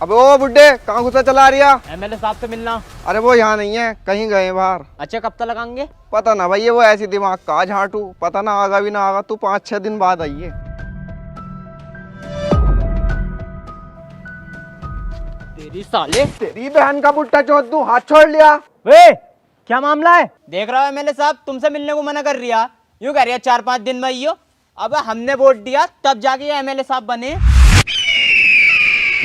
अबे ओ बुड्ढे, कहाँ घुसा चला रिया? एमएलए साहब से मिलना। अरे वो यहाँ नहीं है, कहीं गए बाहर। अच्छा, कब तक लगाएंगे? पता ना भैया, वो ऐसी दिमाग का झाटू, पता ना आगा भी ना आगा। तू 5-6 दिन बाद आइए। तेरी साले, तेरी बहन का बुट्टा चौथ तू हाथ छोड़ लिया। वे क्या मामला है? देख रहा हो एमएलए साहब तुमसे मिलने को मना कर रिया, यूं कह रिया 4-5 दिन में आइयो। अब हमने वोट दिया तब जाके ये एमएलए साहब बने।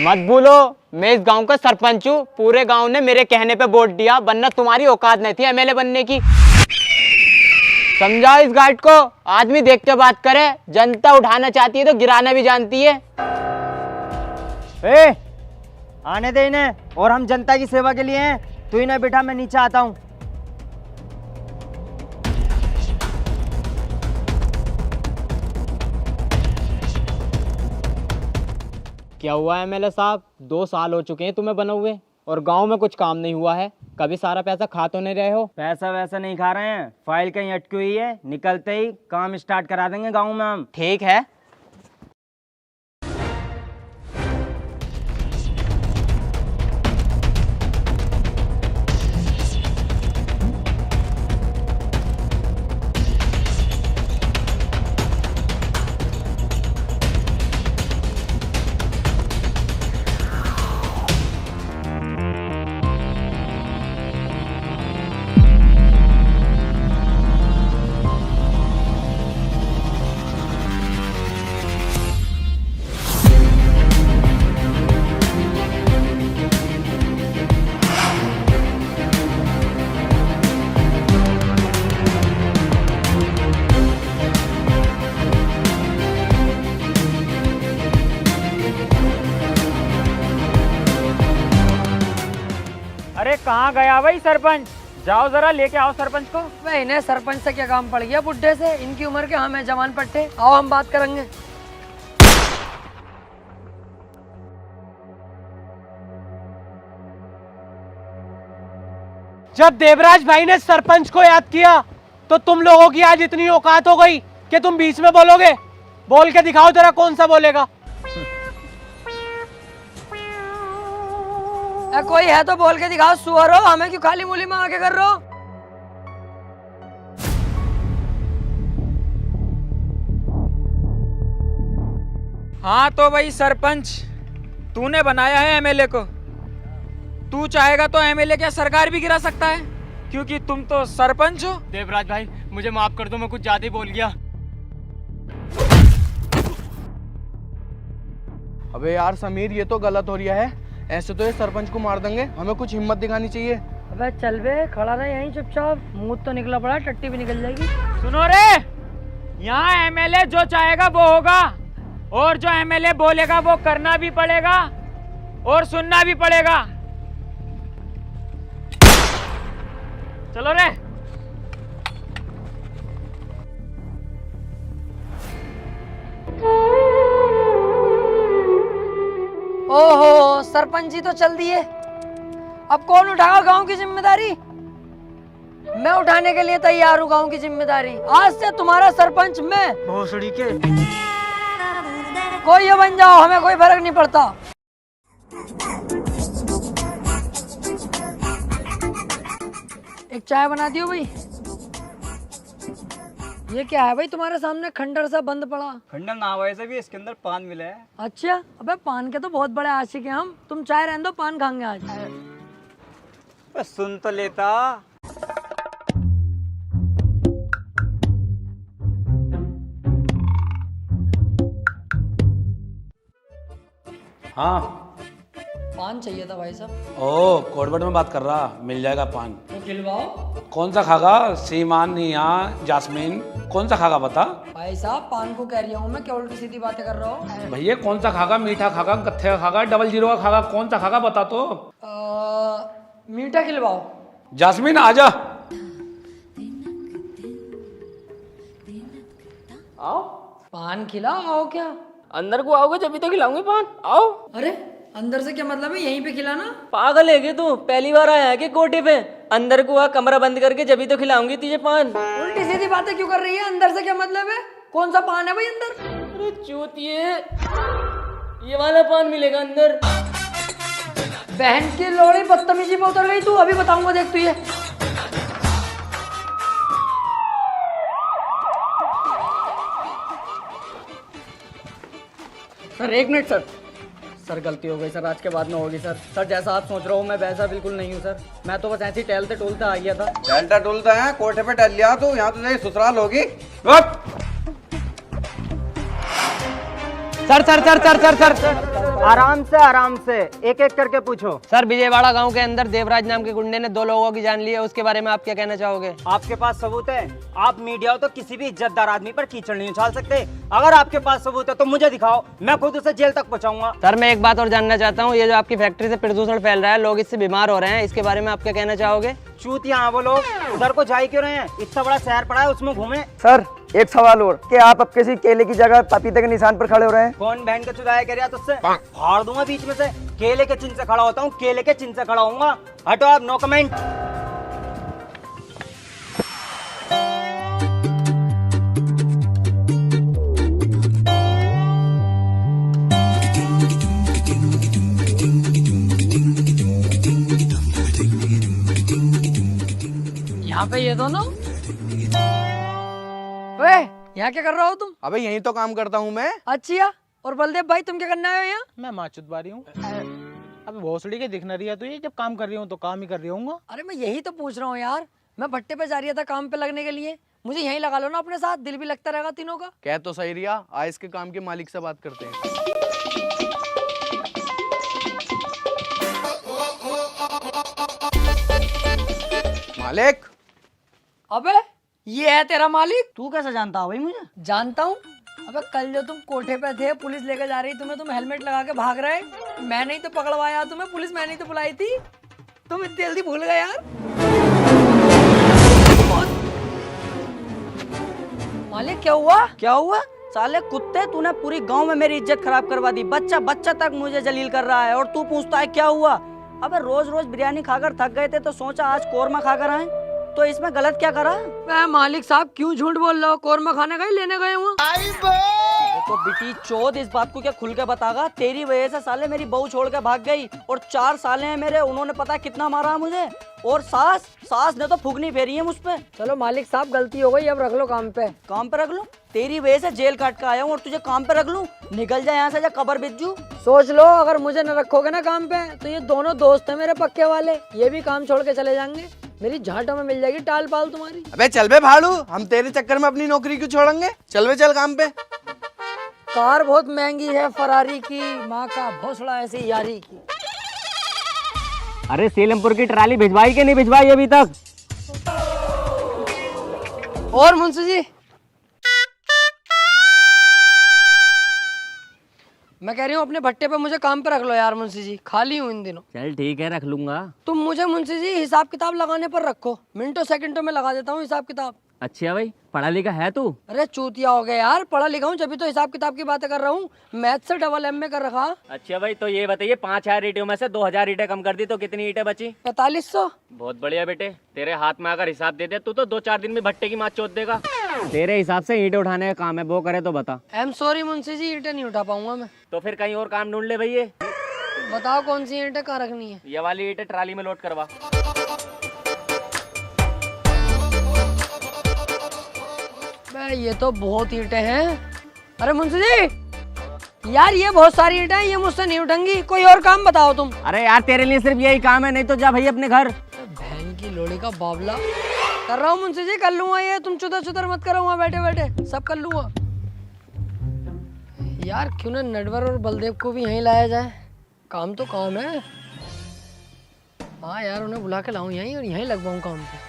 मत भूलो, मैं इस गांव का सरपंच हूँ। पूरे गांव ने मेरे कहने पे वोट दिया, वरना तुम्हारी औकात नहीं थी एमएलए बनने की। समझाओ इस गाइड को, आदमी देख के बात करे। जनता उठाना चाहती है तो गिराना भी जानती है। आने दे इन्हें, और हम जनता की सेवा के लिए हैं। तू इन्हें बेटा, मैं नीचे आता हूँ। क्या हुआ एमएलए साहब? 2 साल हो चुके हैं तुम्हें बने हुए और गांव में कुछ काम नहीं हुआ है। कभी सारा पैसा खा तो नहीं रहे हो? पैसा वैसा नहीं खा रहे हैं, फाइल कहीं अटकी हुई है, निकलते ही काम स्टार्ट करा देंगे गाँव में हम। ठीक है। अरे कहाँ गया भाई सरपंच? जाओ जरा लेके आओ सरपंच को। भाई इन्हें सरपंच से क्या काम पड़ गया बुड्ढे से? इनकी उम्र के हम हैं जवान पट्टे। आओ हम बात करेंगे। जब देवराज भाई ने सरपंच को याद किया तो तुम लोगों की आज इतनी औकात हो गई कि तुम बीच में बोलोगे? बोल के दिखाओ जरा, कौन सा बोलेगा? कोई है तो बोल के दिखाओ। सुअर हो, हमें क्यों खाली मूली में आके कर रहे हो? हाँ तो भाई सरपंच, तूने बनाया है एमएलए को। तू चाहेगा तो एमएलए क्या सरकार भी गिरा सकता है, क्योंकि तुम तो सरपंच हो। देवराज भाई मुझे माफ कर दो, मैं कुछ ज्यादा ही बोल गया। अबे यार समीर, ये तो गलत हो रहा है। ऐसे तो ये सरपंच को मार देंगे, हमें कुछ हिम्मत दिखानी चाहिए। अबे चल बे, खड़ा रहे यहीं चुपचाप। मुंह तो निकला पड़ा, टट्टी भी निकल जाएगी। सुनो रे, यहाँ एमएलए जो चाहेगा वो होगा, और जो एमएलए बोलेगा वो करना भी पड़ेगा और सुनना भी पड़ेगा। चलो रे। ओहो, सरपंच जी तो चल दिए। अब कौन उठाएगा गांव की जिम्मेदारी? मैं उठाने के लिए तैयार हूँ गांव की जिम्मेदारी। आज से तुम्हारा सरपंच मैं। भोसड़ी के। कोई ये बन जाओ, हमें कोई फर्क नहीं पड़ता। एक चाय बना दियो भाई। ये क्या है भाई तुम्हारे सामने खंडर सा बंद पड़ा? खंडर ना वैसे भी इसके अंदर पान मिला है। अच्छा, अबे पान के तो बहुत बड़े आशिक हैं हम। तुम चाय रहने दो, पान खाएंगे आज। बस सुन तो लेता। हाँ। पान चाहिए था भाई साहब। ओ कोडवर्ड में बात कर रहा, मिल जाएगा पान। तो खिलवाओ। कौन सा खागा? सीमान, निया, जास्मीन, कौन सा खागा बता? भाई साहब पान को कह रही हूँ मैं, क्या उल्टी सीधी बातें कर रहा हूँ? भैया कौन सा खागा? मीठा खागा, कत्थे का खागा, 00 का खागा, कौन सा खागा बता तो। मीठा खिलवाओ। जास्मीन आजा। आओ। पान खिलाओ। आओ क्या? अंदर को आओगे जब भी तो खिलाऊंगी पान। आओ। अरे अंदर से क्या मतलब है? यहीं पे खिलाना। पागल है क्या तू? पहली बार आया है क्या कोटे पे? अंदर को आ, कमरा बंद करके जब भी तो खिलाऊंगी तुझे पान। उल्टी सीधी बातें क्यों कर रही है? अंदर से क्या मतलब है? कौन सा पान है भाई अंदर? अरे चूतिए, ये वाला पान मिलेगा अंदर। बहन की लोड़ी बदतमीजी में उतर गई तू, अभी बताऊंगा देख तू ये। Sir 1 minute sir. सर गलती हो गई सर, आज के बाद में होगी सर। सर जैसा आप सोच रहे हो मैं वैसा बिल्कुल नहीं हूँ सर। मैं तो बस ऐसे ही टहलते टोलते आ गया था। टहलता टोलता है, कोठे पे टहल लिया तू, यहाँ तो तेरी ससुराल होगी। Sir sir sir sir sir sir आराम से एक एक करके पूछो। सर विजयवाड़ा गांव के अंदर देवराज नाम के गुंडे ने 2 लोगों की जान ली है, उसके बारे में आप क्या कहना चाहोगे? आपके पास सबूत है? आप मीडिया हो तो किसी भी इज्जतदार आदमी पर कीचड़ नहीं उछाल सकते। अगर आपके पास सबूत है तो मुझे दिखाओ, मैं खुद उसे जेल तक पहुंचाऊंगा। सर मैं एक बात और जानना चाहता हूँ, ये जो आपकी फैक्ट्री से प्रदूषण फैल रहा है, लोग इससे बीमार हो रहे हैं, इसके बारे में आप क्या कहना चाहोगे? चूतिया हैं वो लोग, उधर को जा क्यों रहे हैं? इतना बड़ा शहर पड़ा है उसमें घूमे। सर एक सवाल और, कि आप अब किसी केले की जगह पपीते के निशान पर खड़े हो रहे हैं? कौन बहन का चुदाया कह रहा तुझसे? फाड़ दूंगा बीच में से। केले के चिन्ह से खड़ा होता हूँ, केले के चिन्ह से खड़ा होऊंगा। हटो आप, नो कमेंट। यहाँ पे ये दोनों, वे यहाँ क्या कर रहे हो तुम? अबे यही तो काम करता हूँ मैं। अच्छा, और बलदेव भाई तुम क्या करने आए हो यहाँ? मैं माचुत बारी हूँ। अब भोसड़ी के दिख न रही है तो ये जब काम कर रही हूँ तो काम ही कर रही हूँ। अरे मैं यही तो पूछ रहा हूँ यार, मैं भट्टे पे जा रही था काम पे लगने के लिए, मुझे यहीं लगा लो ना अपने साथ, दिल भी लगता रहेगा तीनों का। कह तो सही रिया, आज इसके काम के मालिक से बात करते हैं। मालिक। अबे ये है तेरा मालिक? तू कैसे जानता है भाई मुझे? जानता हूँ। अबे कल जो तुम कोठे पे थे, पुलिस लेकर जा रही तुम्हें, तुम हेलमेट लगा के भाग रहे, मैंने ही तो पकड़वाया तुम्हें, पुलिस मैंने ही तो बुलाई थी, तुम इतनी जल्दी भूल गए यार। मालिक क्या हुआ? क्या हुआ? साले कुत्ते, तूने पूरी गांव में मेरी इज्जत खराब करवा दी। बच्चा बच्चा तक मुझे जलील कर रहा है और तू पूछता है क्या हुआ? अबे रोज रोज बिरयानी खाकर थक गए थे तो सोचा आज कोरमा खाकर आए, तो इसमें गलत क्या करा? मैं मालिक साहब क्यों झूठ बोल रहे हो? कोरमा खाने गए, लेने गए हुआ। तो बिटी चोद, इस बात को क्या खुल के बतागा? तेरी वजह से साले मेरी बहू छोड़ के भाग गई और 4 साले हैं मेरे, उन्होंने पता है कितना मारा मुझे। और सास ने तो फुगनी फेरी है मुझ पे। चलो मालिक साहब गलती हो गई, अब रख लो काम पे। काम पे रख लूं? तेरी वजह से जेल काट के आया हूँ और तुझे काम पे रख लूं? निकल जा यहाँ से, जा कबर बिज्जू। सोच लो, अगर मुझे न रखोगे ना काम पे तो ये दोनों दोस्त हैं मेरे पक्के वाले, ये भी काम छोड़ के चले जाएंगे, मेरी झाटों में मिल जाएगी टाल पाल तुम्हारी। अबे चल बे भाड़ू, हम तेरे चक्कर में अपनी नौकरी क्यों छोड़ेंगे? चल बे चल काम पे। कार बहुत महंगी है फरारी की, माँ का भोसड़ा ऐसी यारी की। अरे सीलमपुर की ट्राली भिजवाई कि नहीं भिजवाई अभी तक? और मुंशी जी, मैं कह रही हूँ अपने भट्टे पे मुझे काम पे रख लो यार मुंशी जी, खाली हूँ इन दिनों। चल ठीक है, रख लूंगा। तुम मुझे मुंशी जी हिसाब किताब लगाने पर रखो, मिनटों सेकंडों में लगा देता हूँ हिसाब किताब। अच्छा भाई, पढ़ा लिखा है तू? अरे चूतिया हो गया यार, पढ़ा लिखा हूँ जब तो हिसाब किताब की बातें कर रहा हूँ, मैथ से डबल MA कर रखा। अच्छा भाई, तो ये बताइए 5000 ईंटों में से 2000 ईंटें कम कर दी तो कितनी ईंटें बची? 4500। बहुत बढ़िया बेटे, तेरे हाथ में अगर हिसाब दे दे तू तो 2-4 दिन में भट्टे की माँ चोद देगा। तेरे हिसाब से ईंटें उठाने का काम है, वो करे तो बता। I am sorry Munshi ji, ईंटें नहीं उठा पाऊंगा मैं। तो फिर कहीं और काम ढूंढ ले भैया। बताओ कौन सी ईंटें कहाँ रखनी है? ये वाली ईंटें ट्राली में लोड करवा। ये तो बहुत ईंटें हैं। अरे मुंशी जी यार, ये बहुत सारी ईंटें हैं, ये मुझसे नहीं उठेंगी, कोई और काम बताओ तुम। अरे यार तेरे लिए सिर्फ यही काम है, नहीं तो जा भाई अपने घर। बहन की लोड़ी का बावला। कर रहा हूँ मुंशी जी, कर लूंगा ये, तुम चुदर चुदर मत करो, वहाँ बैठे बैठे सब कर लूंगा। यार क्यों ना नटवर और बलदेव को भी यहीं लाया जाए, काम तो काम है। हाँ यार, उन्हें बुला के लाऊं यहीं और यहीं लगवाऊं काम पे।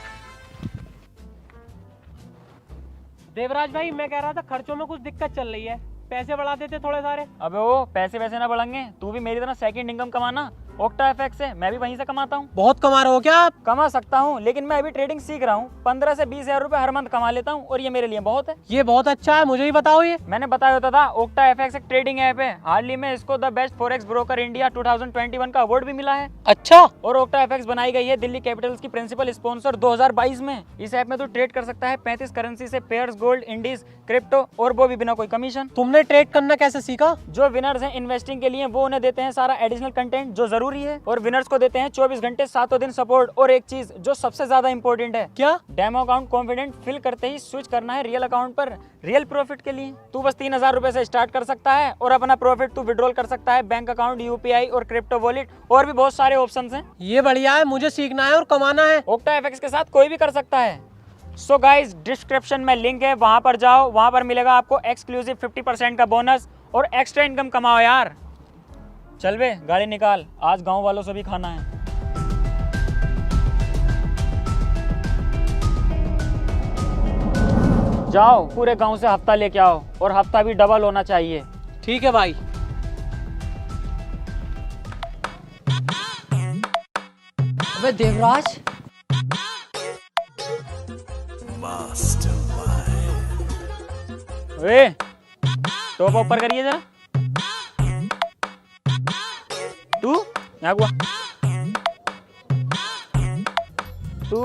देवराज भाई, मैं कह रहा था खर्चों में कुछ दिक्कत चल रही है, पैसे बढ़ा देते थोड़े सारे। अबे वो पैसे वैसे ना बढ़ेंगे, तू भी मेरी तरह सेकंड इनकम कमाना। ओक्टा एफएक्स से मैं भी वहीं से कमाता हूँ। बहुत कमा रहे हो क्या आप? कमा सकता हूँ, लेकिन मैं अभी ट्रेडिंग सीख रहा हूँ। 15 से 20 हजार रुपए हर मंथ कमा लेता हूँ और ये मेरे लिए बहुत है। ये बहुत अच्छा है, मुझे भी बताओ। ये मैंने बताया होता था, ओक्टा एफएक्स एक ट्रेडिंग ऐप है। हाल ही में इसको the best forex broker India 2021 का अवार्ड भी मिला है। अच्छा। और ओक्टा एफएक्स बनाई गई है दिल्ली कैपिटल्स की प्रिंसिपल स्पॉन्सर 2022 में। इस ऐप में तू ट्रेड कर सकता है 35 करेंसी से, पेयर्स, गोल्ड, इंडीज, क्रिप्टो, और वो भी बिना कोई कमीशन। तुमने ट्रेड करना कैसे सीखा? जो विनर्स हैं इन्वेस्टिंग के लिए, वो उन्हें देते हैं सारा एडिशनल कंटेंट जो जरूरी जरूरी है और विनर्स को देते हैं 24 घंटे 7 दिन सपोर्ट। और एक चीज जो सबसे ज्यादा इंपॉर्टेंट है, क्या? डेमो अकाउंट कॉन्फिडेंट फिल करते ही स्विच करना है रियल अकाउंट पर रियल प्रॉफिट के लिए। तू बस 3000 रुपए से स्टार्ट कर सकता है और अपना प्रॉफिट तू विड्रॉल कर सकता है बैंक अकाउंट, यूपीआई और क्रिप्टो वॉलेट और भी बहुत सारे ऑप्शन हैं। ये बढ़िया है, मुझे सीखना है और कमाना है। ओक्टा एफएक्स के साथ कोई भी कर सकता है। सो गाइज डिस्क्रिप्शन में लिंक है, वहां पर जाओ, वहां पर मिलेगा आपको एक्सक्लूसिव 50% का बोनस और एक्स्ट्रा इनकम कमाओ यार। चल बे गाड़ी निकाल, आज गांव वालों से भी खाना है। जाओ पूरे गांव से हफ्ता लेके आओ और हफ्ता भी डबल होना चाहिए। ठीक है भाई। अबे देवराज, ए टॉप ऊपर करिए जरा। तू यहाँ हुआ, तू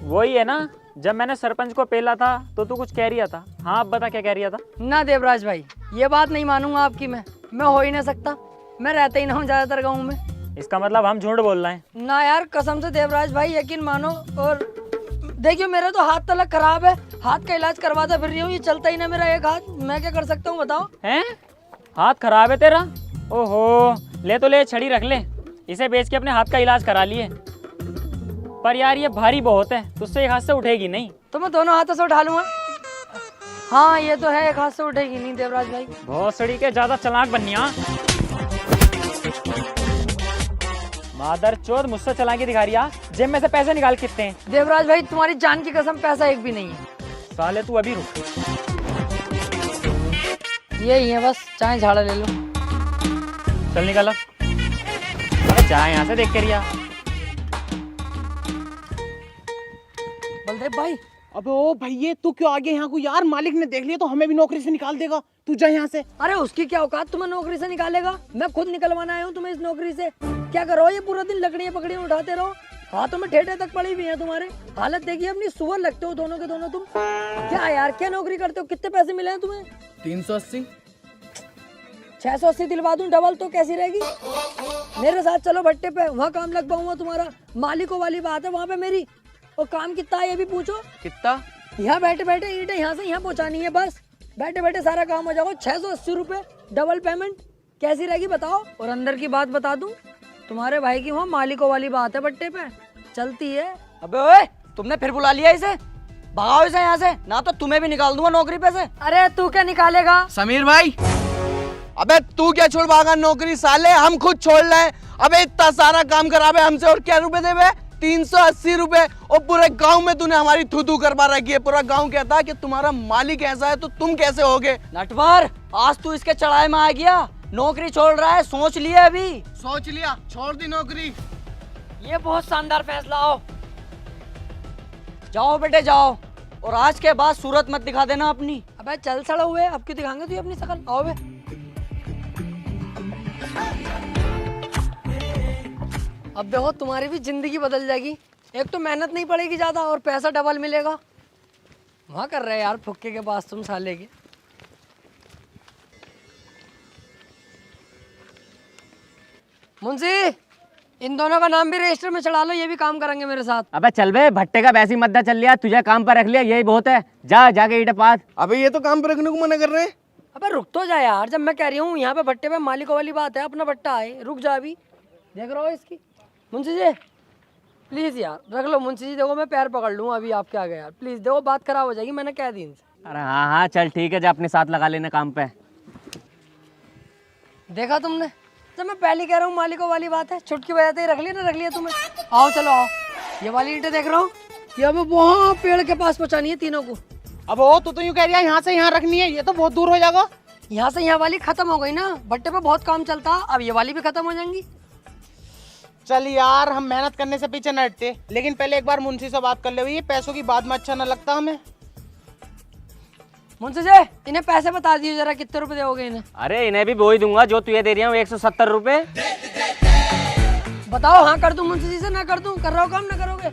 वही है ना जब मैंने सरपंच को पेला था तो तू कुछ कह रिया था। हाँ अब बता क्या कह रिया था। ना देवराज भाई, ये बात नहीं मानूंगा आपकी। मैं हो ही नहीं सकता, मैं रहता ही ना हूँ ज्यादातर गाँव में। इसका मतलब हम झूठ बोल रहे हैं। ना यार, कसम से देवराज भाई यकीन मानो। और देखियो मेरा तो हाथ तलक खराब है, हाथ का इलाज करवाता फिर रही हूँ, ये चलता ही ना मेरा एक हाथ। मैं क्या कर सकता हूँ बताओ। हैं? हाथ खराब है तेरा? ओहो, ले तो ले, छड़ी रख ले, इसे बेच के अपने हाथ का इलाज करा लिए। पर यार ये भारी बहुत है, तुझसे एक हाथ से उठेगी नहीं। तो मैं दोनों हाथों से उठा लूंगा। हाँ ये तो है, एक हाथ से उठेगी नहीं देवराज भाई। बहुत सड़ी के ज्यादा चालाक बनिया। मादर चोद मुझसे चालाकी दिखा रही है। जेब में से पैसे निकाल कितने हैं? देवराज भाई तुम्हारी जान की कसम पैसा एक भी नहीं है। साले तू अभी रुक। यही है बस, चाहे झाड़ा ले लो। चल निकल अब। अरे जा यहाँ से देख के रिया। बलदेव भाई, अबे ओ भैया तू क्यों आ गया यहाँ को यार? मालिक ने देख लिया तो हमें भी नौकरी से निकाल देगा। तू जा यहाँ से। अरे उसकी क्या औकात, तुम्हें नौकरी से निकालेगा? मैं खुद निकलवाना आया हूँ तुम्हें इस नौकरी से। क्या करो ये पूरा दिन लकड़ियाँ पकड़ियाँ उठाते रहो, हाथों में ठेठे तक पड़ी हुई है तुम्हारे। हालत देखिए अपनी, सुअर लगते हो दोनों के दोनों तुम। क्या यार, क्या नौकरी करते हो? कितने पैसे मिले हैं तुम्हें? 380। 680 दिलवा दूं डबल तो कैसी रहेगी? मेरे साथ चलो भट्टे पे, वहाँ काम लग पाऊंगा तुम्हारा। मालिकों वाली बात है वहाँ पे मेरी। और काम कितना है ये भी पूछो। कितना? यहाँ बैठे बैठे ईंटें यहाँ से यहाँ पहुँचानी है, बस बैठे बैठे सारा काम हो जाएगा। 680 रुपए डबल पेमेंट कैसी रहेगी बताओ? और अंदर की बात बता दूं, तुम्हारे भाई की वहाँ मालिकों वाली बात है, भट्टे पे चलती है। अबे ओए, तुमने फिर बुला लिया इसे? भगाओ इसे यहाँ से, ना तो तुम्हें भी निकाल दूंगा नौकरी पे से। अरे तू क्या निकालेगा? समीर भाई, अबे तू क्या छोड़ भागा नौकरी? साले हम खुद छोड़ रहे हैं। अबे इतना सारा काम करावे हमसे और क्या रुपए देवे? 380 रुपए। और पूरे गांव में तूने हमारी थू थू करवा रखी है। पूरा गांव कहता है कि तुम्हारा मालिक ऐसा है तो तुम कैसे होगे? नटवर, आज तू इसके चढ़ाए में आ गया, नौकरी छोड़ रहा है, सोच लिया अभी। सोच लिया, छोड़ दी नौकरी। ये बहुत शानदार फैसला हो। जाओ बेटे जाओ, और आज के बाद सूरत मत दिखा देना अपनी। अबे चल सड़ा हुए, अब क्यों दिखाएंगे तू अपनी शकल? आओ बे। अब देखो तुम्हारी भी जिंदगी बदल जाएगी। एक तो मेहनत नहीं पड़ेगी ज्यादा और पैसा डबल मिलेगा। वहाँ कर रहे यार फुक्के के पास तुम साले के। मुंशी, इन दोनों का नाम भी रजिस्टर में चढ़ा लो, ये भी काम करेंगे मेरे साथ। अबे चल बे, भट्टे का वैसी मद्दा चल लिया, तुझे काम पर रख लिया यही बहुत है। जा जाके ईंटें पात। अबे ये तो काम पर रखने को मना कर रहे हैं। अबे रुक तो जा यार, जब मैं कह रही हूँ यहाँ पे भट्टे पे मालिकों वाली बात है, अपना भट्टा है, रुक जा अभी। देख रहा हो इसकी। मुंशी जी प्लीज यार रख लो। मुंशी जी देखो मैं पैर पकड़ लूँ अभी आपके आगे यार, प्लीज देखो बात खराब हो जाएगी, मैंने कह दी इनसे। अरे हाँ हाँ चल ठीक है, जा अपने साथ लगा लेना काम पे। देखा तुमने, जब मैं पहले कह रहा हूँ मालिकों वाली बात है, चुटकी बजाते ही रख लिया ना, रख लिया तुम्हें। आओ चलो आओ, ये वाली ईंटें देख रहा हूँ, ये हमें वहाँ पेड़ के पास पहुँचानी है तीनों को। अब वो तो यूँ कह रही है यहाँ से यहाँ रखनी है, ये तो बहुत दूर हो जाएगा। यहाँ से यहाँ वाली खत्म हो गई ना, भट्टे पे बहुत काम चलता, अब ये वाली भी खत्म हो जाएंगी। चल यार, हम मेहनत करने से पीछे न हटते, लेकिन पहले एक बार मुंशी से बात कर ले। ये पैसों की बात में अच्छा न लगता हमें। मुंशी जी इन्हें पैसे बता दिए जरा, कितने रुपए दोगे इन्हें? अरे इन्हें भी वही दूंगा जो तुझे दे रही हूँ, 170 रुपए। बताओ, हाँ कर दूं मुंशी जी से, ना कर दूं? कर रहा हो काम, ना करोगे?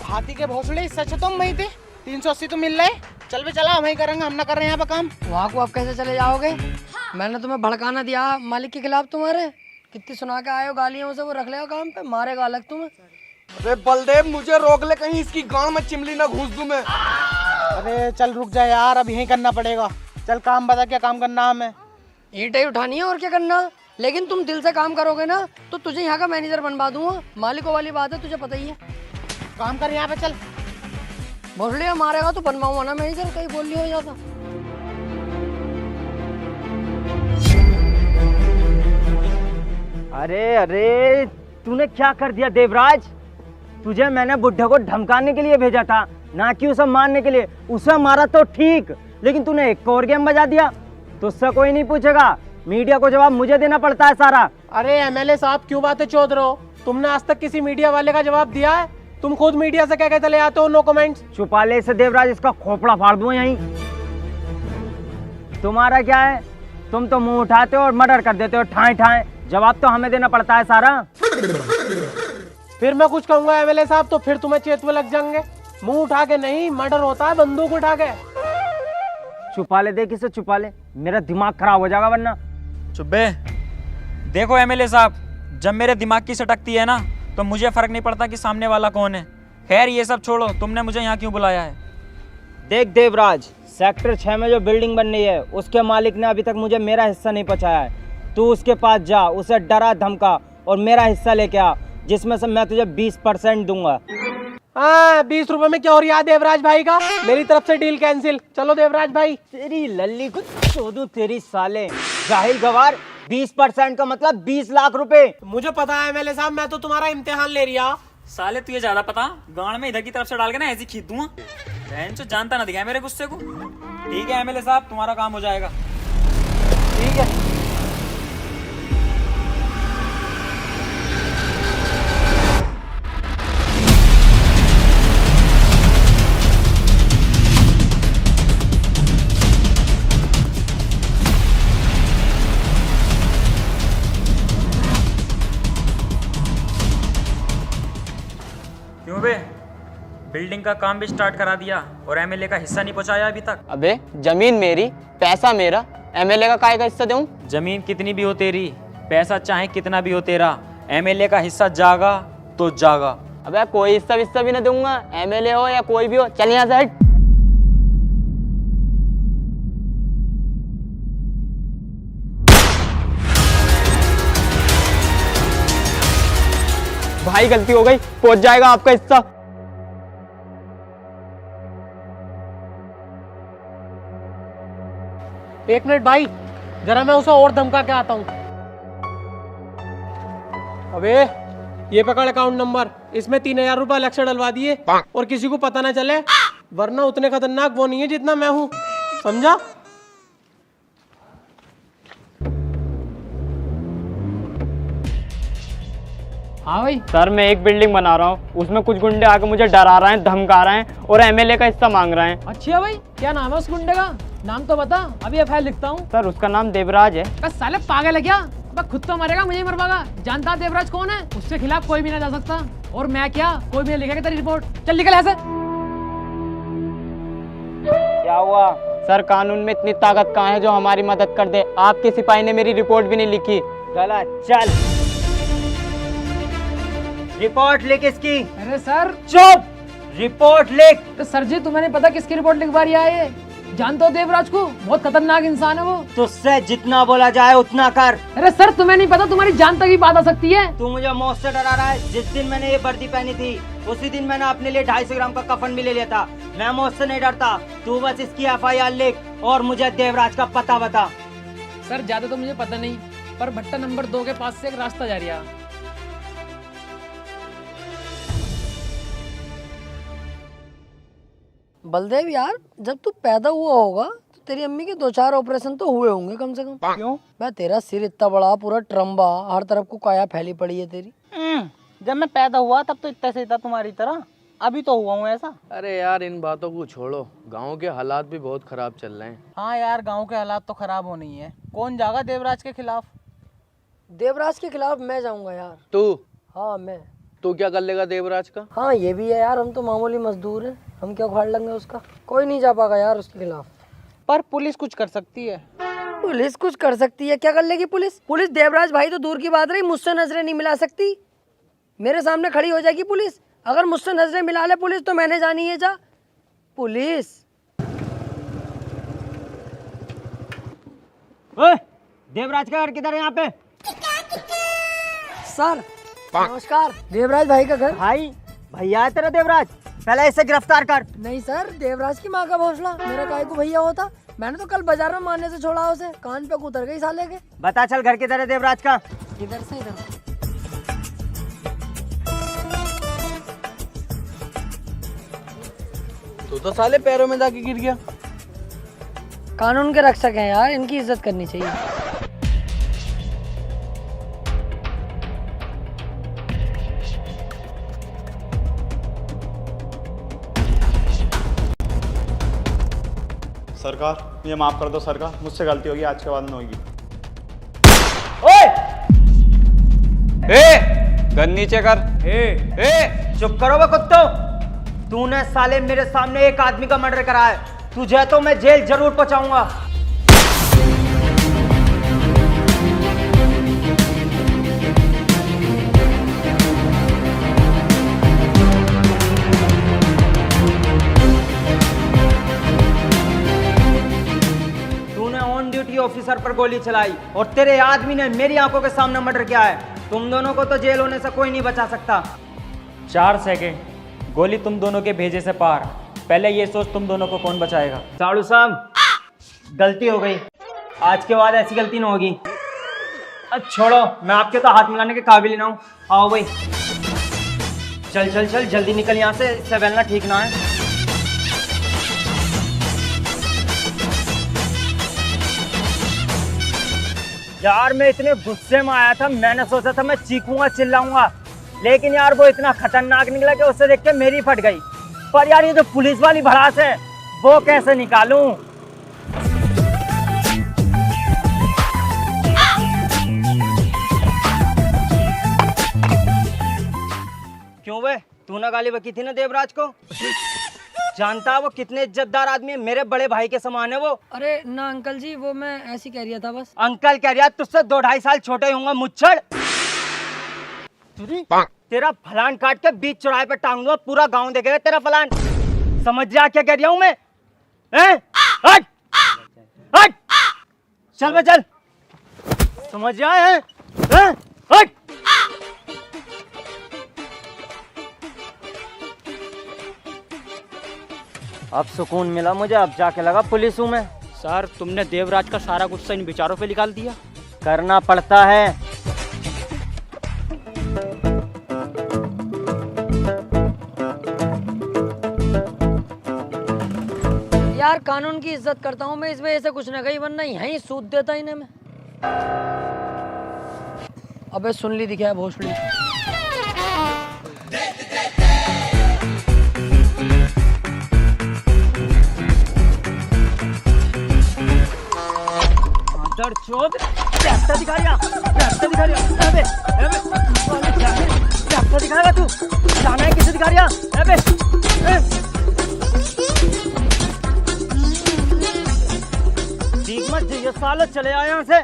हाथी के भोसड़े, इससे अच्छा तो हम वहीं थे। 380 तो मिल रहे। चल बे चला, हम ही करेंगे, हम ना कर रहे हैं यहाँ पे काम। वहाँ को आप कैसे चले जाओगे? मैंने तुम्हें भड़काना दिया मालिक के खिलाफ तुम्हारे, कितनी सुना के आए हो गालियां उसे, वो रख लेगा काम पे, मारेगा अलग तुम्हें। अरे बलदेव मुझे रोक ले, कहीं इसकी गांव में चिमली ना घुस दूं मैं। अरे चल रुक जा यार, अब यहीं करना पड़ेगा। चल काम बता, क्या काम करना हमें? ईंटें ही उठानी है और क्या करना। लेकिन तुम दिल से काम करोगे ना तो तुझे यहाँ का मैनेजर बनवा दूंगा। मालिकों वाली बात है, तुझे पता ही है। काम कर यहाँ पे, चल। भोसड़िया मारेगा तो बनवाऊंगा ना मैनेजर, कहीं बोल लिया हो जाता। अरे अरे तूने क्या कर दिया देवराज? तुझे मैंने बुड्ढे को धमकाने के लिए भेजा था, ना कि उसे मारने के लिए। उसे मारा तो ठीक, लेकिन तूने एक और गेम बजा दिया। तुझसे कोई नहीं पूछेगा, मीडिया को जवाब मुझे देना पड़ता है सारा। अरे एमएलए साहब क्यों बातें चौध रहे हो? तुमने आज तक किसी मीडिया वाले का जवाब दिया है? तुम खुद मीडिया से कह के चले आते हो नो कमेंट्स। छुपा ले इसे देवराज, इसका खोपड़ा फाड़ दूं यहीं। तुम्हारा क्या है? तुम तो मुंह उठाते हो और मर्डर कर देते हो ठाए ठाए। जवाब तो हमें देना पड़ता है सारा। फिर मैं कुछ कहूंगा एमएलए साहब तो फिर तुम्हें चेतवे लग जाएंगे। मुंह उठा के नहीं, मर्डर होता है बंदूक उठा के। छुपा ले, देख इसे छुपा ले, मेरा दिमाग खराब हो जाएगा वरना। चुप्पे। देखो एमएलए साहब, जब मेरे दिमाग की सटकती है ना तो मुझे फर्क नहीं पड़ता कि सामने वाला कौन है। खैर ये सब छोड़ो, तुमने मुझे यहाँ क्यों बुलाया है? देख देवराज, सेक्टर 6 में जो बिल्डिंग बन रही है उसके मालिक ने अभी तक मुझे मेरा हिस्सा नहीं पहुंचाया है। तू उसके पास जा, उसे डरा धमका और मेरा हिस्सा लेके आ, जिसमें से मैं तुझे 20% दूंगा। हाँ, 20 रुपए में क्या हो रहा है देवराज भाई का? मेरी तरफ से डील कैंसिल। चलो देवराज भाई। तेरी लल्ली को छोड़ू तेरी साले जाहिल गवार। 20% का मतलब 20 लाख रुपए। मुझे पता है एमएलए साहब, मैं तो तुम्हारा इम्तिहान ले रहा। साले तुझे ज्यादा पता, गांड में इधर की तरफ से डाल के ना ऐसी खींच दूंगा। बहन चो जानता ना दिखाए मेरे गुस्से को। ठीक है एमएलए साहब, तुम्हारा काम हो जाएगा। ठीक है। क्यों बे, बिल्डिंग का काम भी स्टार्ट करा दिया और एमएलए का हिस्सा नहीं पहुंचाया अभी तक? अबे जमीन मेरी, पैसा मेरा, एमएलए का काय का हिस्सा दूं? जमीन कितनी भी हो तेरी, पैसा चाहे कितना भी हो तेरा, एमएलए का हिस्सा जागा तो जागा। अबे कोई हिस्सा भी ना दूंगा, एमएलए हो या कोई भी हो। चल यहाँ से हट। भाई गलती हो गई, पहुंच जाएगा आपका हिस्सा। एक मिनट भाई, जरा मैं उसे और धमका के आता हूँ। अबे ये पकड़ अकाउंट नंबर, इसमें 3000 रुपए अलग से डलवा दिए और किसी को पता ना चले, वरना उतने खतरनाक वो नहीं है जितना मैं हूँ, समझा? हाँ भाई सर, मैं एक बिल्डिंग बना रहा हूँ, उसमें कुछ गुंडे आके मुझे डरा रहे हैं, धमका रहे हैं और एमएलए का हिस्सा मांग रहे हैं। अच्छा भाई, क्या नाम है उस गुंडे का? नाम तो बता, अभी एफआईआर लिखता हूँ। सर उसका नाम देवराज है। साले पागल है क्या? अब खुद तो मरेगा, मुझे ही मरवाएगा। जानता देवराज कौन है? उसके खिलाफ कोई भी ना जा सकता। और मैं क्या, कोई भी नहीं लिखेगा तेरी रिपोर्ट। चल निकल ऐसे। क्या हुआ सर, कानून में इतनी ताकत कहाँ है जो हमारी मदद कर दे? आपके सिपाही ने मेरी रिपोर्ट भी नहीं लिखी। चला चल, रिपोर्ट लिख इसकी। अरे सर चुप, रिपोर्ट लिख। तो सर जी तुम्हें नहीं पता किसकी रिपोर्ट लिखवा रही है? जानते हो देवराज को? बहुत खतरनाक इंसान है वो। तुझसे जितना बोला जाए उतना कर। अरे सर तुम्हें नहीं पता, तुम्हारी जान तक ही बात आ सकती है। तू मुझे मौत से डरा रहा है। जिस दिन मैंने ये वर्दी पहनी थी उसी दिन मैंने अपने लिए 250 ग्राम का कफन भी ले लिया था। मैं मौत से नहीं डरता। तू बस इसकी एफआईआर लिख और मुझे देवराज का पता बता। सर ज्यादा तो मुझे पता नहीं, पर भट्टा नंबर 2 के पास से एक रास्ता जा रहा है। बलदेव यार, जब तू पैदा हुआ होगा तो तेरी अम्मी के 2-4 ऑपरेशन तो हुए होंगे कम से कम। क्यों? भाई तेरा सिर इतना बड़ा, पूरा ट्रम्बा, हर तरफ को काया फैली पड़ी है तेरी। जब मैं पैदा हुआ तब तो इतना से था तुम्हारी तरह, अभी तो हुआ हूँ ऐसा। अरे यार इन बातों को छोड़ो, गांव के हालात भी बहुत खराब चल रहे हैं। हाँ यार, गांव के हालात तो खराब होने ही है। कौन जाएगा देवराज के खिलाफ? देवराज के खिलाफ मैं जाऊंगा यार। तू? हाँ मैं। तू क्या कर लेगा देवराज का? हाँ ये भी है यार, हम तो मामूली मजदूर हैं, हम क्या उखाड़ लेंगे उसका। कोई नहीं जा पाएगा यार उसके खिलाफ। पर पुलिस कुछ कर सकती है। पुलिस कुछ कर सकती है, क्या कर लेगी पुलिस? पुलिस देवराज भाई तो दूर की बात रही, मुझसे नजरें नहीं मिला सकती। मेरे सामने खड़ी हो जाएगी पुलिस। अगर मुझसे नजरें मिला ले पुलिस तो मैंने जानी है जा पुलिस। ओए, देवराज का घर किधर है यहाँ पे? सर नमस्कार, देवराज भाई का घर। भाई, भैया है तेरा देवराज? पहले इसे गिरफ्तार कर। नहीं सर, देवराज की माँ का भौसला, मेरा काय को भैया होता। मैंने तो कल बाजार में मारने से छोड़ा उसे, कान पे उतर गई साले के। बता चल, घर किधर है देवराज का? इधर से इधर। तू तो साले पैरों में जाके गिर गया। कानून के रक्षक हैं यार, इनकी इज्जत करनी चाहिए। सरकार, मुझे माफ कर दो सरकार, मुझसे गलती होगी, आज के बाद नहीं होगी। गन नीचे कर। चुप करो बे कुत्तो। तूने साले मेरे सामने एक आदमी का मर्डर करा है, तुझे तो मैं जेल जरूर पहुंचाऊंगा। तूने ऑन ड्यूटी ऑफिसर पर गोली चलाई और तेरे आदमी ने मेरी आंखों के सामने मर्डर किया है। तुम दोनों को तो जेल होने से कोई नहीं बचा सकता। 4 सेकेंड, गोली तुम दोनों के भेजे से पार। पहले ये सोच तुम दोनों को कौन बचाएगा। साड़ू साहब, गलती हो गई, आज के बाद ऐसी गलती ना होगी। अब छोड़ो, मैं आपके तो हाथ मिलाने के काबिल ना हूँ। आओ भाई, चल चल चल, जल्दी निकल यहाँ से, इससे बेलना ठीक ना है। यार मैं इतने गुस्से में आया था, मैंने सोचा था मैं चीखूंगा चिल्लाऊंगा, लेकिन यार वो इतना खतरनाक निकला कि उससे देख के मेरी फट गई। पर यार ये जो पुलिस वाली भड़ास है वो कैसे निकालूं? क्यों बे, तूने गाली बकी थी ना देवराज को? जानता वो कितने इज्जतदार आदमी है, मेरे बड़े भाई के समान है वो। अरे ना अंकल जी, वो मैं ऐसी कह रहा था बस। अंकल कह रहा, तुझसे 2-2.5 साल छोटे होऊंगा मुच्छड़। तेरा फलान काट के बीच चौराहे पे टांग दूंगा, पूरा गांव देखेगा तेरा फलान। समझ जा क्या कह रहा हूं मैं? हट हट, चल बे चल, समझ जाए। हट। अब सुकून मिला मुझे, अब जाके लगा पुलिस हूं मैं। सर, तुमने देवराज का सारा गुस्सा इन विचारों पे निकाल दिया। करना पड़ता है। यार कानून की इज्जत करता हूँ मैं, इस वजह से कुछ ना कहीं, वरना यहीं सूद देता इन्हें मैं। अबे सुन ली दिखा है भोसड़ी। चोद रास्ता दिखा रहा, रास्ता दिखा रहा। अबे अबे रास्ता दिखाएगा तू? जाना है किसे दिखा रहा? अबे ठीक मत ये सालों, चले आए यहाँ से।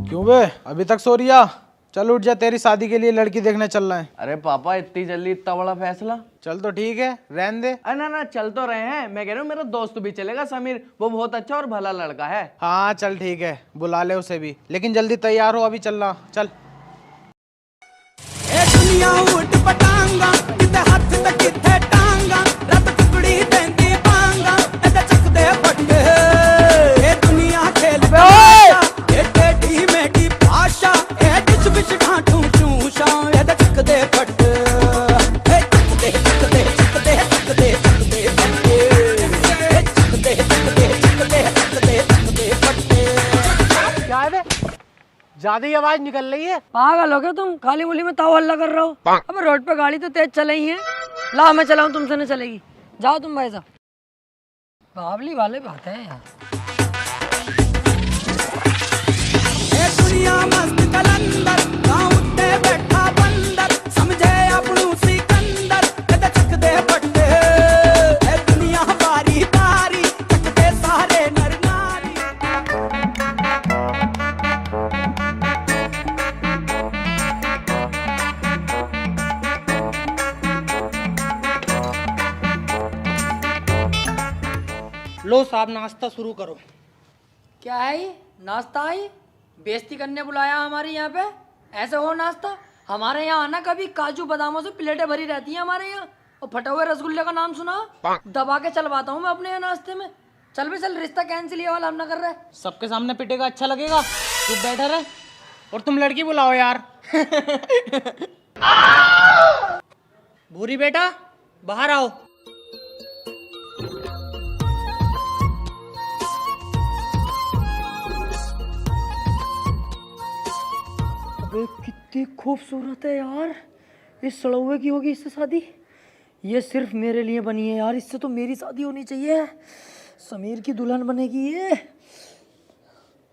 क्यों बे, अभी तक सो रिया? चल उठ जा, तेरी शादी के लिए लड़की देखने चल रहे हैं। अरे पापा, इतनी जल्दी इतना बड़ा फैसला? चल तो ठीक है, रहने दे। अरे ना चल तो रहे हैं, मैं कह रहा हूँ मेरा दोस्त भी चलेगा, समीर, वो बहुत अच्छा और भला लड़का है। हाँ चल ठीक है, बुला ले उसे भी, लेकिन जल्दी तैयार हो, अभी चलना। चल। दुनिया उठ पटांगा, किते हाथ ते किते टांगा, रत टुकड़ी देंदी पांगा, एदा चक दे फटके। ए दुनिया खेल भाषा, ए टेढ़ी मेढ़ी भाषा, ए डिच बिच ढांठू चूषा, एदा चक दे फटके। ए चक दे चक दे चक दे चक दे चक दे फटके। ए चक दे चक दे चक दे चक दे चक दे फटके। क्या है बे, ज्यादा ही आवाज निकल रही है। पागल हो गए तुम, खाली मुली में ताव हल्ला कर रहे हो। अबे रोड पे गाड़ी तो तेज चल रही है। ला मैं चलाऊं, तुमसे नहीं चलेगी। जाओ तुम भाई साहब। बावली वाले बात है यार। दुनिया मस्त कलंदर, गाँव ते बैठा बंदर, समझे अपनू सिकंदर, कदे चक दे फटके। लो साहब नाश्ता शुरू करो। क्या है ये नाश्ता है ये? बेइज्जती करने बुलाया हमारे यहाँ पे? ऐसे हो नाश्ता? हमारे यहाँ आना, कभी काजू बादामों से प्लेटें भरी रहती हैं हमारे यहाँ, और फटे हुए रसगुल्ले का नाम सुना, दबा के चलवाता हूँ मैं अपने यहाँ नाश्ते में। चल भी चल, रिश्ता कैंसिल ये वाला हम ना कर रहे। सबके सामने पिटेगा अच्छा लगेगा, तू बैठा रहे और तुम लड़की बुलाओ यार। भूरी बेटा बाहर आओ। अबे कितनी खूबसूरत है यार, इस सड़ौए की होगी इससे शादी? ये सिर्फ मेरे लिए बनी है यार, इससे तो मेरी शादी होनी चाहिए। समीर की दुल्हन बनेगी ये।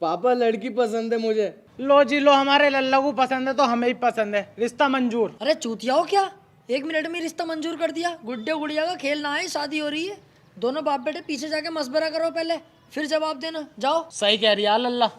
पापा लड़की पसंद है मुझे। लो जी लो, हमारे लल्ला को पसंद है तो हमें भी पसंद है, रिश्ता मंजूर। अरे चूतिया हो क्या, 1 मिनट में रिश्ता मंजूर कर दिया? गुड्डे गुड़िया का खेल ना है, शादी हो रही है। दोनों बाप बेटे पीछे जाके मशवरा करो पहले, फिर जवाब देना। जाओ। सही कह रही है लल्ला।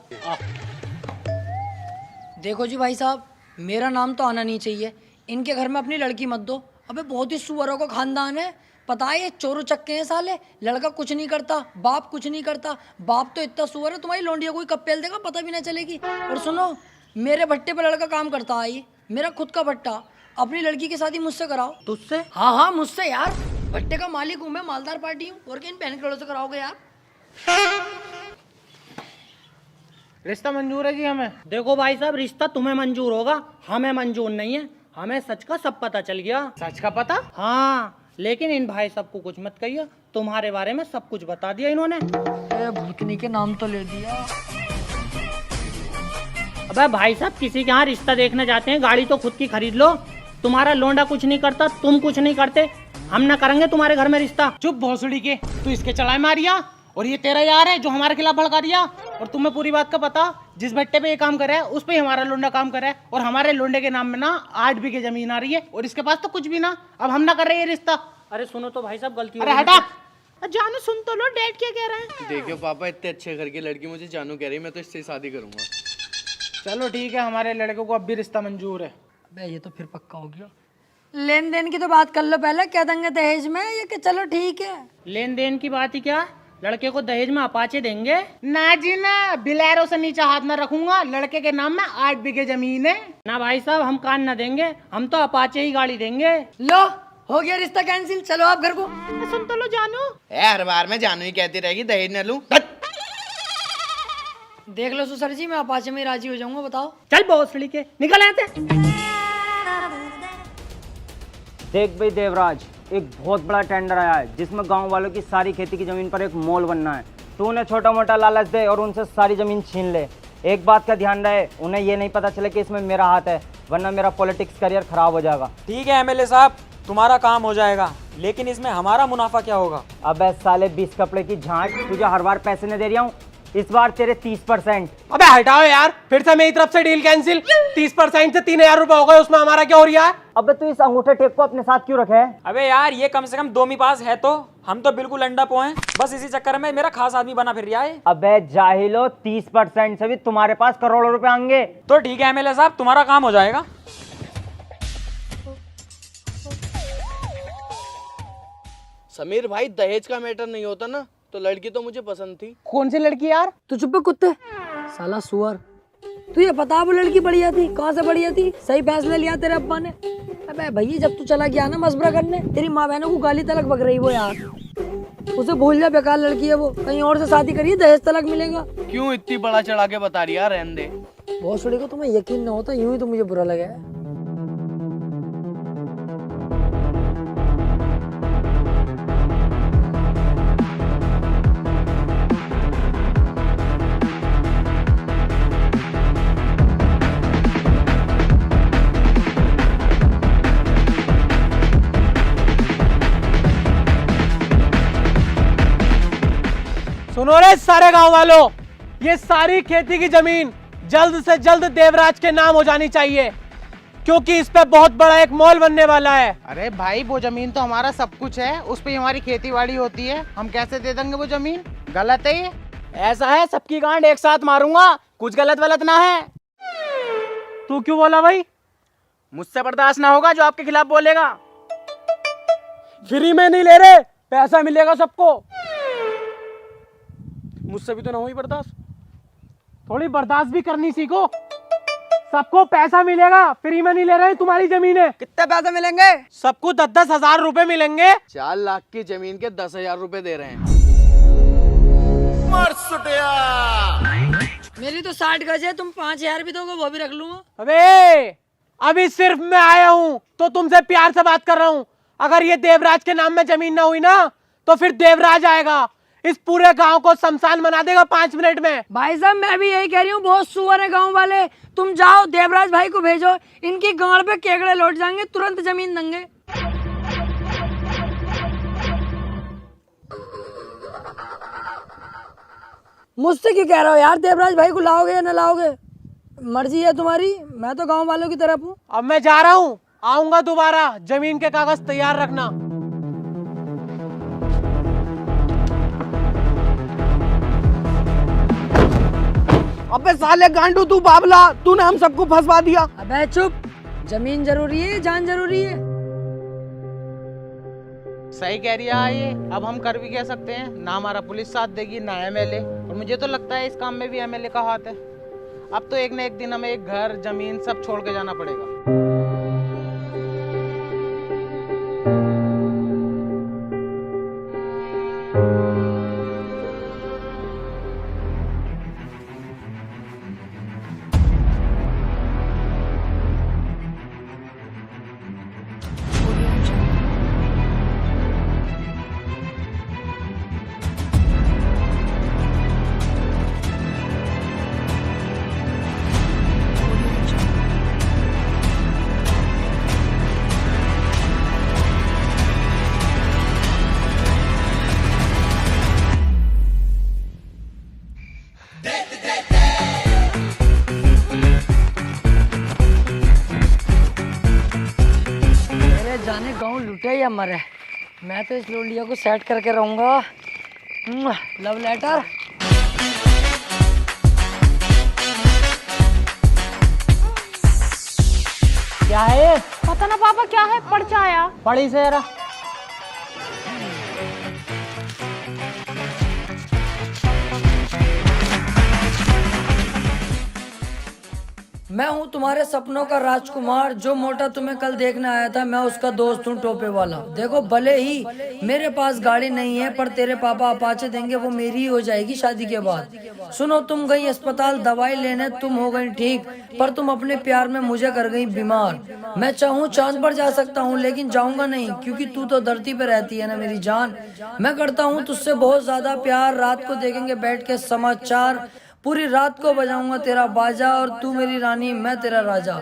देखो जी भाई साहब, मेरा नाम तो आना नहीं चाहिए, इनके घर में अपनी लड़की मत दो। अबे बहुत ही सुअरों का खानदान है, पता है ये चोरों चक्के हैं साले। लड़का कुछ नहीं करता, बाप कुछ नहीं करता। बाप तो इतना सुअर है, तुम्हारी लौंडिया कोई कब पेल देगा पता भी ना चलेगी। और सुनो, मेरे भट्टे पर लड़का काम करता है, ये मेरा खुद का भट्टा। अपनी लड़की की शादी मुझसे कराओ। तुझसे? हाँ हाँ मुझसे यार, भट्टे का मालिक हूँ मैं, मालदार पार्टी हूँ। और किन बहन करोड़ों से कराओगे यार? रिश्ता मंजूर है जी हमें। देखो भाई साहब, रिश्ता तुम्हें मंजूर होगा, हमें मंजूर नहीं है। हमें सच का सब पता चल गया। सच का पता? हाँ, लेकिन इन भाई साहब को कुछ मत कहिए, तुम्हारे बारे में सब कुछ बता दिया इन्होंने। भूतनी के नाम तो ले दिया। अबे भाई साहब, किसी के यहाँ रिश्ता देखने जाते हैं, गाड़ी तो खुद की खरीद लो। तुम्हारा लोंडा कुछ नहीं करता, तुम कुछ नहीं करते, हम ना करेंगे तुम्हारे घर में रिश्ता। चुप भोसड़ी के, तू इसके चढ़ाई मारिया, और ये तेरा यार है जो हमारे खिलाफ भड़का दिया। और तुम्हें पूरी बात का पता, जिस भट्टे पे ये काम कर रहा है उस पे हमारा लोंडा काम कर रहा है, और हमारे लोंडे के नाम में ना 8 बीघे जमीन आ रही है, और इसके पास तो कुछ भी ना। अब हम ना कर रहे ये रिश्ता। अरे सुनो तो भाई साहब, गलती अरे हटा, जानू सुन तो लो, डैड क्या कह रहे हैं। देखियो पापा, इतने अच्छे घर की लड़की मुझे जानू कह रही है, मैं तो इससे शादी करूंगा। चलो ठीक है, हमारे लड़के को अब भी रिश्ता मंजूर है। अबे ये तो फिर पक्का हो गया। लेन देन की तो बात कर लो पहले, क्या देंगे दहेज में? ये कि चलो ठीक है। लेन देन की बात ही क्या, लड़के को दहेज में अपाचे देंगे। ना जी ना, बिलैरो से नीचे हाथ ना रखूंगा, लड़के के नाम में 8 बीघे जमीन है। ना भाई साहब, हम कान ना देंगे, हम तो अपाचे ही गाड़ी देंगे। लो, हो गया रिश्ता कैंसिल, चलो आप घर को। सुन तो लो जानू। हर बार में जानू ही कहती रहेगी दहेज न लूं। देख लो सुसर जी, मैं अपाचे में राजी हो जाऊंगा, बताओ। चल भोसड़ी के, निकल यहाँ से। देख भाई देवराज, एक बहुत बड़ा टेंडर आया है जिसमें गांव वालों की सारी खेती की जमीन पर एक मॉल बनना है। तू उन्हें छोटा मोटा लालच दे और उनसे सारी जमीन छीन ले। एक बात का ध्यान रहे, उन्हें ये नहीं पता चले कि इसमें मेरा हाथ है, वरना मेरा पॉलिटिक्स करियर खराब हो जाएगा। ठीक है एमएलए साहब, तुम्हारा काम हो जाएगा, लेकिन इसमें हमारा मुनाफा क्या होगा? अबे साले 20 कपड़े की झांट, तुझे हर बार पैसे नहीं दे रहा हूँ, इस बार तेरे 30%। अबे हटाओ यार, फिर से मेरी तरफ से डील कैंसिल। 30% से 3000 रुपए हो गए, उसमें हमारा क्या हो रहा है? अबे तू इस अंगूठे टेप को अपने साथ क्यों रखे है? अबे यार, ये कम से कम 2 पास है तो, हम तो बिल्कुल अंडा पो हैं। बस इसी चक्कर में मेरा खास आदमी बना फिर रहा है। अबे जाहिलो, 30% से भी तुम्हारे पास करोड़ों रुपए आएंगे। तो ठीक है एमएलए साहब, तुम्हारा काम हो जाएगा। समीर भाई, दहेज का मैटर नहीं होता ना, तो लड़की तो मुझे पसंद थी। कौन सी लड़की यार? तू चुप है कुत्ते, साला सुअर। तुझे पता वो लड़की बढ़िया थी, कहाँ से बढ़िया थी? सही फैसला लिया तेरे अब्बा ने। अबे भैया, जब तू चला गया ना मशवरा करने, तेरी माँ बहनों को गाली तलक बक रही वो यार। उसे भूल जा, बेकार लड़की है वो, कहीं और से शादी करिए, दहेज तलक मिलेगा। क्यों इतनी बड़ा चढ़ा के बता रही है? रहने दे। बहुत सुड़ी को तुम्हें यकीन न होता, यूं ही तो मुझे बुरा लगा है। सुनो रे सारे गांव वालों, ये सारी खेती की जमीन जल्द से जल्द देवराज के नाम हो जानी चाहिए, क्योंकि इस पे बहुत बड़ा एक मॉल बनने वाला है। अरे भाई, वो जमीन तो हमारा सब कुछ है, उस पे हमारी खेती बाड़ी होती है, हम कैसे दे देंगे वो जमीन? गलत है ये। ऐसा है, सबकी गांड एक साथ मारूंगा, कुछ गलत वलत ना है। तू क्यों बोला भाई? मुझसे बर्दाश्त ना होगा जो आपके खिलाफ बोलेगा। फ्री में नहीं ले रहे, पैसा मिलेगा सबको। मुझसे भी तो ना हुई बर्दाश्त। थोड़ी बर्दाश्त भी करनी सीखो। सबको पैसा मिलेगा, फ्री में नहीं ले रहे तुम्हारी जमीन है। कितने पैसे मिलेंगे? सबको 10-10 हजार रुपए मिलेंगे। 4 लाख की जमीन के 10,000 रुपए दे रहे हैं। मेरी तो 60 गज है, तुम 5,000 भी दोगे वो भी रख लूंगा। अबे अभी सिर्फ मैं आया हूँ तो तुमसे प्यार से बात कर रहा हूँ। अगर ये देवराज के नाम में जमीन ना हुई ना तो फिर देवराज आएगा, इस पूरे गांव को शमशान बना देगा 5 मिनट में। भाई साहब मैं भी यही कह रही हूँ, बहुत सुअर है गांव वाले। तुम जाओ देवराज भाई को भेजो, इनकी गांड पे केकड़े लौट जाएंगे, तुरंत जमीन देंगे। मुझसे क्यों कह रहे हो यार? देवराज भाई को लाओगे या ना लाओगे, मर्जी है तुम्हारी, मैं तो गांव वालों की तरफ हूँ। अब मैं जा रहा हूँ, आऊंगा दोबारा। जमीन के कागज तैयार रखना। अबे साले गांडू तू बाबला, तूने हम सबको फंसवा दिया। अबे चुप, जमीन जरूरी है, जान जरूरी है। सही कह रही है ये। अब हम कर भी कह सकते हैं, ना हमारा पुलिस साथ देगी ना एमएलए, और मुझे तो लगता है इस काम में भी एमएलए का हाथ है। अब तो एक न एक दिन हमें एक घर जमीन सब छोड़ के जाना पड़ेगा। जाने गांव लुटे या मरे, मैं तो इस लोलिया को सेट करके रहूंगा। Love letter. क्या है? पता ना पापा क्या है, पर्चा आया। पढ़ी से जरा। मैं हूँ तुम्हारे सपनों का राजकुमार, जो मोटा तुम्हें कल देखने आया था, मैं उसका दोस्त हूँ टोपे वाला। देखो भले ही मेरे पास गाड़ी नहीं है, पर तेरे पापा अपाचे देंगे, वो मेरी ही हो जाएगी शादी के बाद। सुनो, तुम गई अस्पताल दवाई लेने, तुम हो गई ठीक, पर तुम अपने प्यार में मुझे कर गई बीमार। मैं चाहूँ चांद पर जा सकता हूँ, लेकिन जाऊंगा नहीं, क्योंकि तू तो धरती पे रहती है ना मेरी जान। मैं करता हूँ तुझसे बहुत ज्यादा प्यार, रात को देखेंगे बैठ के समाचार, पूरी रात को बजाऊंगा तेरा बाजा, और तू मेरी रानी मैं तेरा राजा।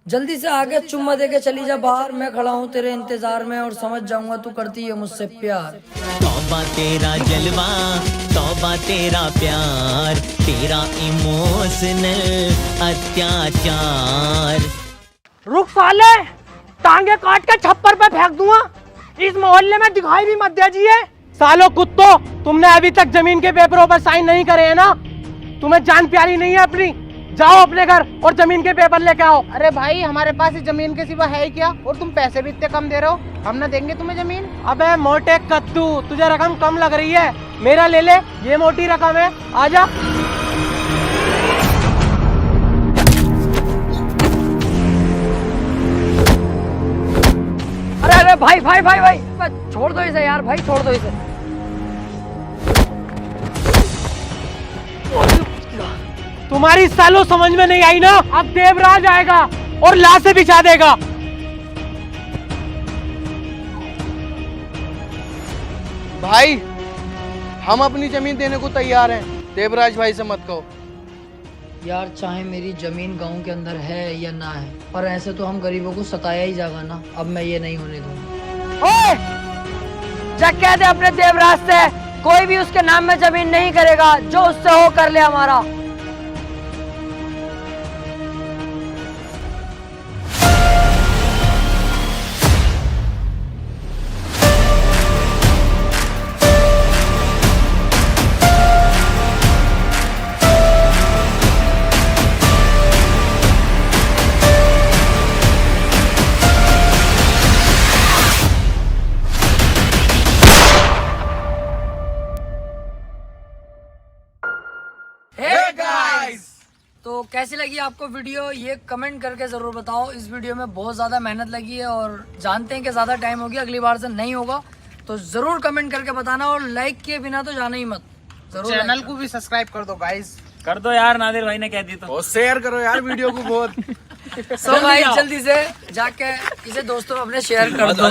जल्दी से आगे चुम्मा दे के चली जा बाहर, मैं खड़ा हूँ तेरे इंतजार में, और समझ जाऊंगा तू करती है मुझसे प्यार। तौबा तेरा जलवा, तौबा तेरा प्यार, तेरा इमोशनल अत्याचार। रुक साले, टांगे काट के छप्पर पे फेंक दूंगा। इस मोहल्ले में दिखाई भी मत दीजिए। सालो कुत्तो, तुमने अभी तक जमीन के पेपरों पर साइन नहीं करे हैं ना? तुम्हें जान प्यारी नहीं है अपनी? जाओ अपने घर और जमीन के पेपर लेके आओ। अरे भाई, हमारे पास इस जमीन के सिवा है ही क्या? और तुम पैसे भी इतने कम दे रहे हो, हम ना देंगे तुम्हें जमीन। अबे मोटे कद्दू, तुझे रकम कम लग रही है, मेरा ले ले, ये मोटी रकम है। आजा। अरे अरे भाई भाई भाई भाई, छोड़ दो इसे यार, भाई छोड़ दो इसे। तुम्हारी सालों समझ में नहीं आई ना? अब देवराज आएगा और लाशें बिछा देगा। भाई, हम अपनी जमीन देने को तैयार हैं, देवराज भाई से मत कहो। यार चाहे मेरी जमीन गांव के अंदर है या ना है, पर ऐसे तो हम गरीबों को सताया ही जाएगा ना। अब मैं ये नहीं होने दूंगा। ओए! जा कह दे अपने देवराज से, कोई भी उसके नाम में जमीन नहीं करेगा, जो उससे हो कर ले हमारा। तो कैसी लगी आपको वीडियो ये कमेंट करके ज़रूर बताओ। इस वीडियो में बहुत ज़्यादा मेहनत लगी है और जानते हैं कि ज़्यादा टाइम हो गया, अगली बार से नहीं होगा, तो ज़रूर कमेंट करके बताना और लाइक किए बिना तो जाना ही मत। जरूर चैनल को भी सब्सक्राइब कर दो गाइस। कर दो यार, नादिर भाई ने कह दी तो। और शेयर करो यार वीडियो को बहुत। सो भाई जल्दी से जाके इसे दोस्तों अपने शेयर कर दो।